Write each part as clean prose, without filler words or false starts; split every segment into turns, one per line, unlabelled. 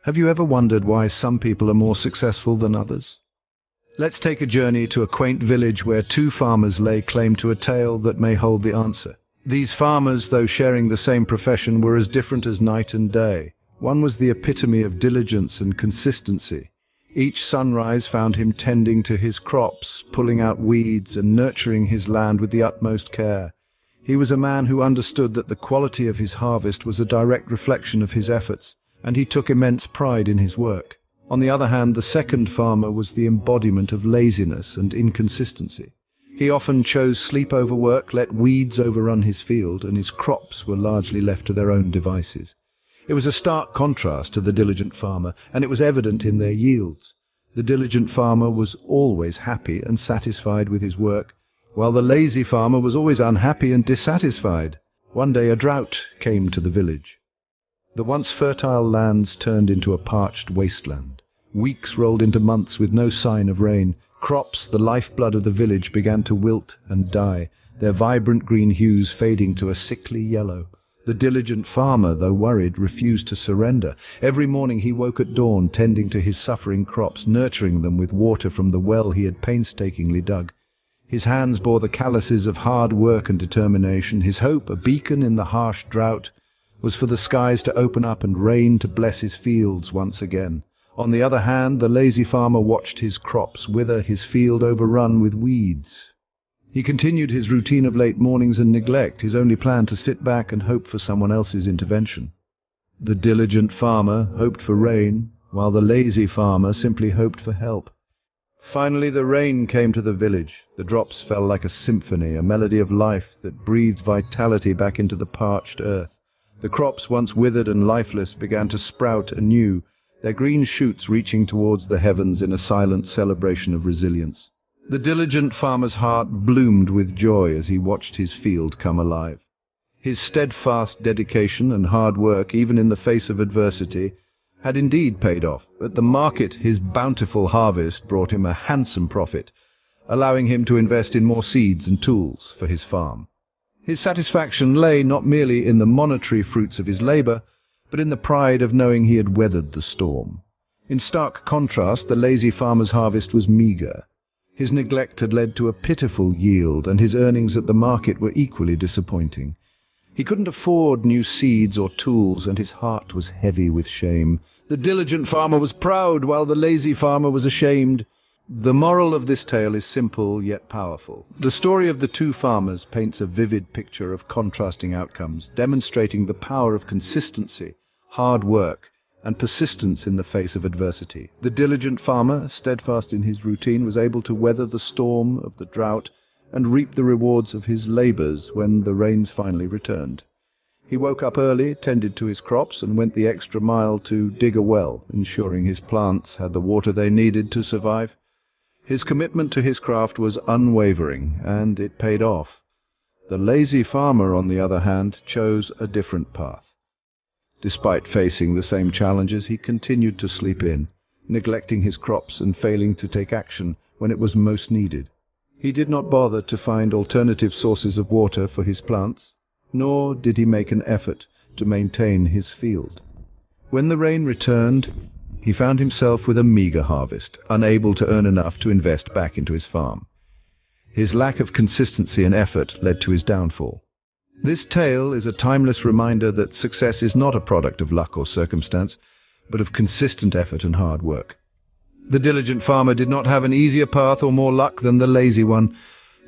Have you ever wondered why some people are more successful than others? Let's take a journey to a quaint village where two farmers lay claim to a tale that may hold the answer. These farmers, though sharing the same profession, were as different as night and day. One was the epitome of diligence and consistency. Each sunrise found him tending to his crops, pulling out weeds and nurturing his land with the utmost care. He was a man who understood that the quality of his harvest was a direct reflection of his efforts, and he took immense pride in his work. On the other hand, the second farmer was the embodiment of laziness and inconsistency. He often chose sleep over work, let weeds overrun his field, and his crops were largely left to their own devices. It was a stark contrast to the diligent farmer, and it was evident in their yields. The diligent farmer was always happy and satisfied with his work, while the lazy farmer was always unhappy and dissatisfied. One day a drought came to the village. The once fertile lands turned into a parched wasteland. Weeks rolled into months with no sign of rain. Crops, the lifeblood of the village, began to wilt and die, their vibrant green hues fading to a sickly yellow. The diligent farmer, though worried, refused to surrender. Every morning he woke at dawn, tending to his suffering crops, nurturing them with water from the well he had painstakingly dug. His hands bore the calluses of hard work and determination. His hope, a beacon in the harsh drought, was for the skies to open up and rain to bless his fields once again. On the other hand, the lazy farmer watched his crops wither, his field overrun with weeds. He continued his routine of late mornings and neglect, his only plan to sit back and hope for someone else's intervention. The diligent farmer hoped for rain, while the lazy farmer simply hoped for help. Finally the rain came to the village. The drops fell like a symphony, a melody of life that breathed vitality back into the parched earth. The crops, once withered and lifeless, began to sprout anew, their green shoots reaching towards the heavens in a silent celebration of resilience. The diligent farmer's heart bloomed with joy as he watched his field come alive. His steadfast dedication and hard work, even in the face of adversity, had indeed paid off. At the market, his bountiful harvest brought him a handsome profit, allowing him to invest in more seeds and tools for his farm. His satisfaction lay not merely in the monetary fruits of his labor, but in the pride of knowing he had weathered the storm. In stark contrast, the lazy farmer's harvest was meager. His neglect had led to a pitiful yield, and his earnings at the market were equally disappointing. He couldn't afford new seeds or tools, and his heart was heavy with shame. The diligent farmer was proud, while the lazy farmer was ashamed. The moral of this tale is simple yet powerful. The story of the two farmers paints a vivid picture of contrasting outcomes, demonstrating the power of consistency, hard work, and persistence in the face of adversity. The diligent farmer, steadfast in his routine, was able to weather the storm of the drought and reap the rewards of his labors when the rains finally returned. He woke up early, tended to his crops, and went the extra mile to dig a well, ensuring his plants had the water they needed to survive. His commitment to his craft was unwavering, and it paid off. The lazy farmer, on the other hand, chose a different path. Despite facing the same challenges, he continued to sleep in, neglecting his crops and failing to take action when it was most needed. He did not bother to find alternative sources of water for his plants, nor did he make an effort to maintain his field. When the rain returned, he found himself with a meager harvest, unable to earn enough to invest back into his farm. His lack of consistency and effort led to his downfall. This tale is a timeless reminder that success is not a product of luck or circumstance, but of consistent effort and hard work. The diligent farmer did not have an easier path or more luck than the lazy one.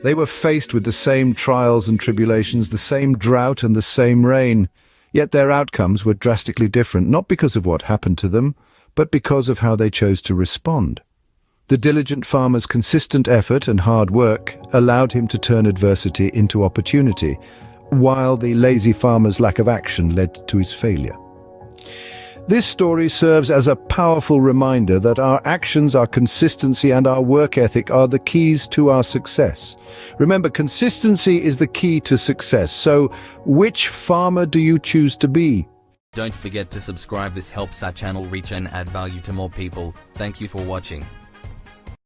They were faced with the same trials and tribulations, the same drought and the same rain, yet their outcomes were drastically different, not because of what happened to them, but because of how they chose to respond. The diligent farmer's consistent effort and hard work allowed him to turn adversity into opportunity, while the lazy farmer's lack of action led to his failure. This story serves as a powerful reminder that our actions, our consistency, and our work ethic are the keys to our success. Remember, consistency is the key to success. So, which farmer do you choose to be?
Don't forget to subscribe. This helps our channel reach and add value to more people. Thank you for watching.